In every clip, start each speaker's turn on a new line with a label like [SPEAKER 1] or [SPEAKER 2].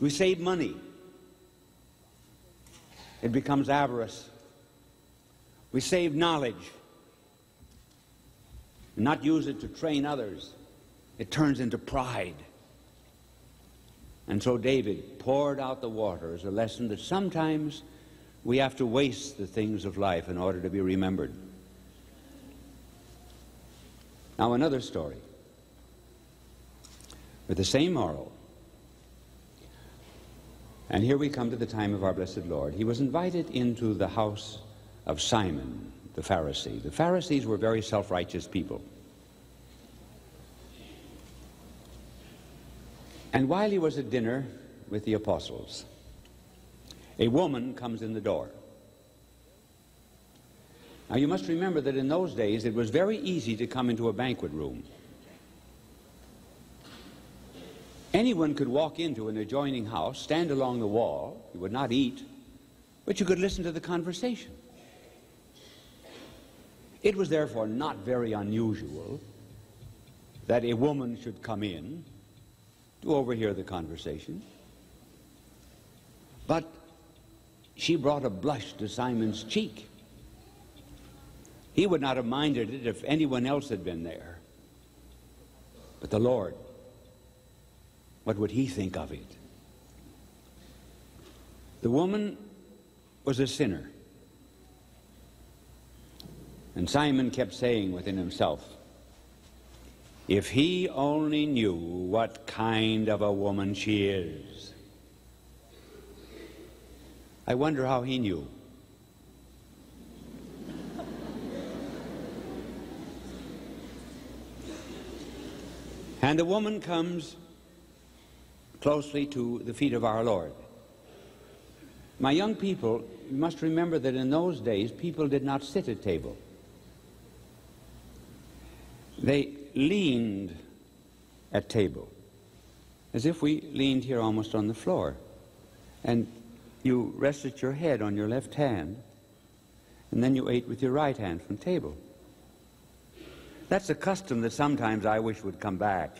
[SPEAKER 1] We save money. It becomes avarice. We save knowledge and not use it to train others. It turns into pride. And so David poured out the water as a lesson that sometimes we have to waste the things of life in order to be remembered. Now another story with the same moral. And here we come to the time of our blessed Lord. He was invited into the house of Simon, the Pharisee. The Pharisees were very self-righteous people. And while he was at dinner with the apostles, a woman comes in the door. Now you must remember that in those days it was very easy to come into a banquet room. Anyone could walk into an adjoining house, stand along the wall. You would not eat, but you could listen to the conversation. It was therefore not very unusual that a woman should come in to overhear the conversation. But she brought a blush to Simon's cheek. He would not have minded it if anyone else had been there. But the Lord, what would he think of it? The woman was a sinner. And Simon kept saying within himself, if he only knew what kind of a woman she is. I wonder how he knew. And the woman comes closely to the feet of our Lord. My young people, you must remember that in those days people did not sit at table. They leaned at table, as if we leaned here almost on the floor. And you rested your head on your left hand, and then you ate with your right hand from table. That's a custom that sometimes I wish would come back.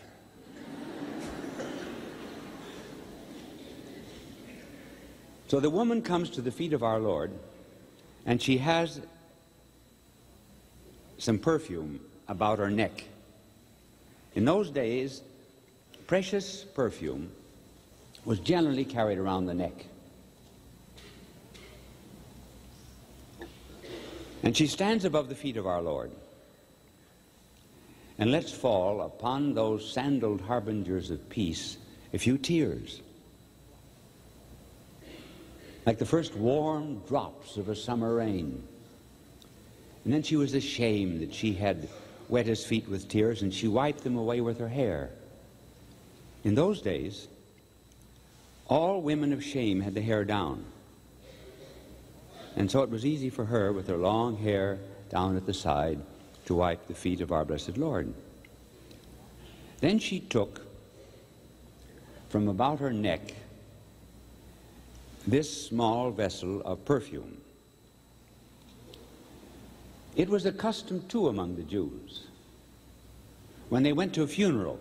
[SPEAKER 1] So the woman comes to the feet of our Lord, and she has some perfume about her neck. In those days, precious perfume was generally carried around the neck. And she stands above the feet of our Lord and lets fall upon those sandaled harbingers of peace a few tears, like the first warm drops of a summer rain. And then she was ashamed that she had wet his feet with tears, and she wiped them away with her hair. In those days, all women of shame had the hair down. And so it was easy for her, with her long hair down at the side, to wipe the feet of our blessed Lord. Then she took from about her neck this small vessel of perfume. It was a custom too among the Jews, when they went to a funeral,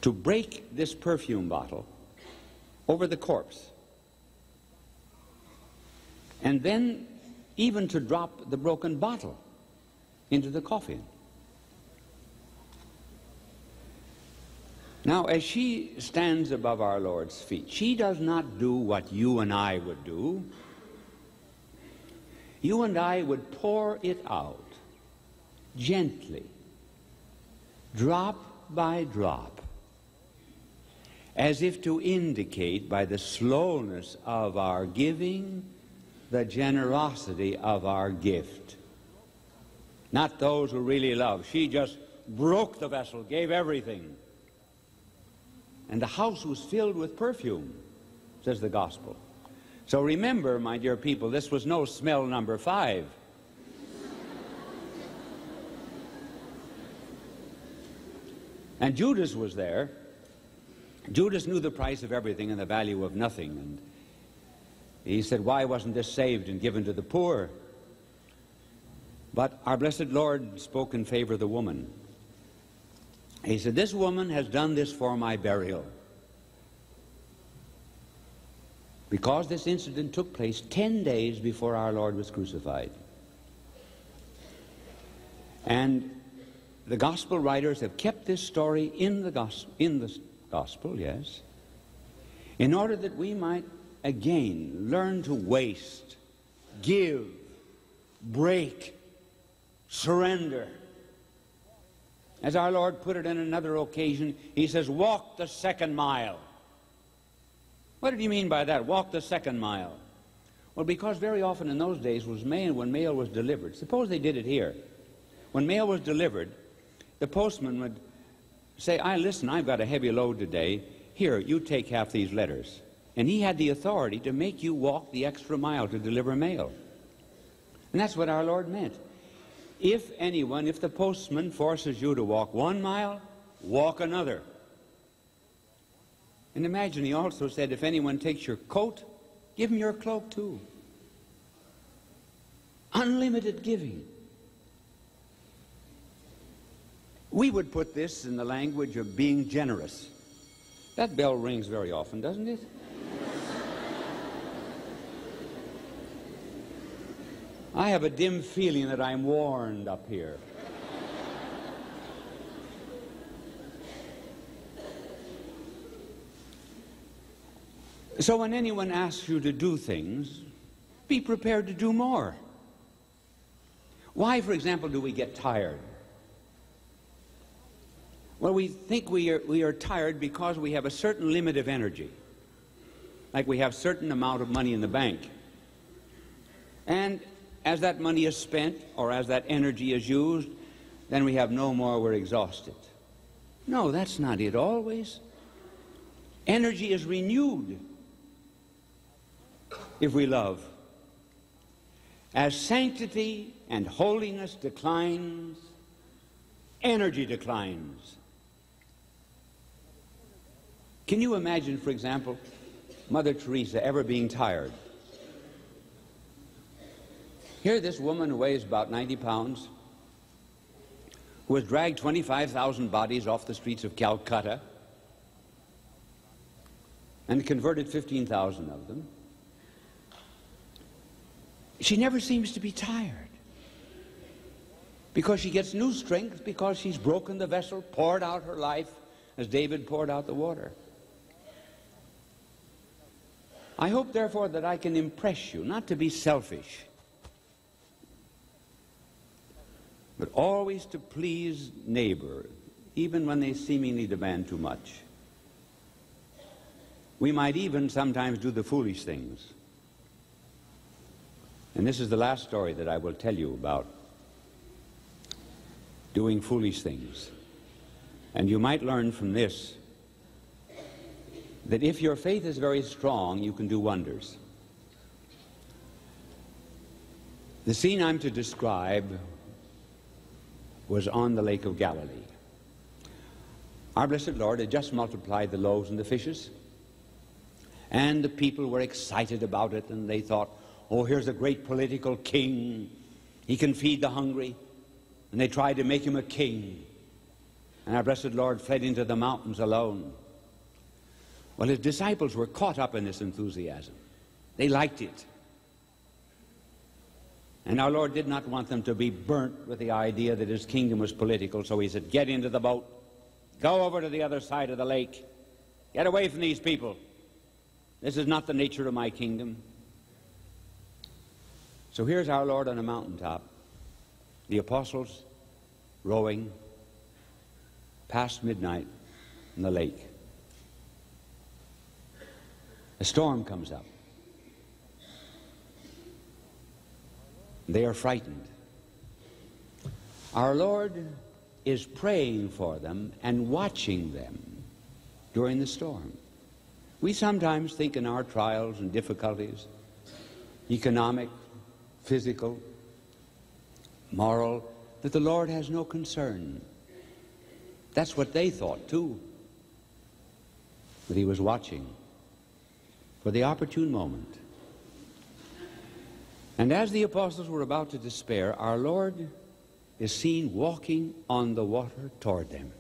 [SPEAKER 1] to break this perfume bottle over the corpse, and then even to drop the broken bottle into the coffin. Now, as she stands above our Lord's feet, she does not do what you and I would do. You and I would pour it out gently, drop by drop, as if to indicate by the slowness of our giving the generosity of our gift. Not those who really love. She just broke the vessel, gave everything. And the house was filled with perfume, says the gospel. So remember, my dear people, this was no smell number 5. And Judas was there. Judas knew the price of everything and the value of nothing. And he said, why wasn't this saved and given to the poor? But our blessed Lord spoke in favor of the woman. He said, this woman has done this for my burial. because this incident took place 10 days before our Lord was crucified. And the gospel writers have kept this story in the gospel, yes, in order that we might again learn to waste, give, break, surrender. As our Lord put it on another occasion, he says, walk the second mile. What did he mean by that, walk the second mile? Well, because very often in those days when mail was delivered, suppose they did it here. When mail was delivered, the postman would say, listen, I've got a heavy load today. Here, you take half these letters. And he had the authority to make you walk the extra mile to deliver mail. And that's what our Lord meant. If the postman forces you to walk 1 mile, walk another. And imagine, he also said, if anyone takes your coat, give him your cloak too. Unlimited giving. We would put this in the language of being generous. That bell rings very often, doesn't it? I have a dim feeling that I'm warned up here. So when anyone asks you to do things, be prepared to do more. Why, for example, do we get tired? Well, we think we are tired because we have a certain limit of energy, like we have a certain amount of money in the bank. And as that money is spent, or as that energy is used, then we have no more, we're exhausted. No, that's not it always. Energy is renewed if we love. As sanctity and holiness declines, energy declines. Can you imagine, for example, Mother Teresa ever being tired? Here, this woman who weighs about 90 pounds, who has dragged 25,000 bodies off the streets of Calcutta and converted 15,000 of them. She never seems to be tired because she gets new strength because she's broken the vessel, poured out her life as David poured out the water. I hope, therefore, that I can impress you not to be selfish, but always to please neighbor, even when they seemingly demand too much. We might even sometimes do the foolish things. And this is the last story that I will tell you about doing foolish things. And you might learn from this that if your faith is very strong, you can do wonders. The scene I'm to describe was on the Lake of Galilee. Our blessed Lord had just multiplied the loaves and the fishes, and the people were excited about it, and they thought, oh, here's a great political king. He can feed the hungry. And they tried to make him a king. And our blessed Lord fled into the mountains alone. Well, his disciples were caught up in this enthusiasm. They liked it. And our Lord did not want them to be burnt with the idea that his kingdom was political, so he said, get into the boat. Go over to the other side of the lake. Get away from these people. This is not the nature of my kingdom. So here's our Lord on a mountaintop, the apostles rowing past midnight in the lake. A storm comes up. They are frightened. Our Lord is praying for them and watching them during the storm. We sometimes think in our trials and difficulties, economic, physical, moral, that the Lord has no concern. That's what they thought too. But he was watching for the opportune moment. And as the apostles were about to despair, our Lord is seen walking on the water toward them.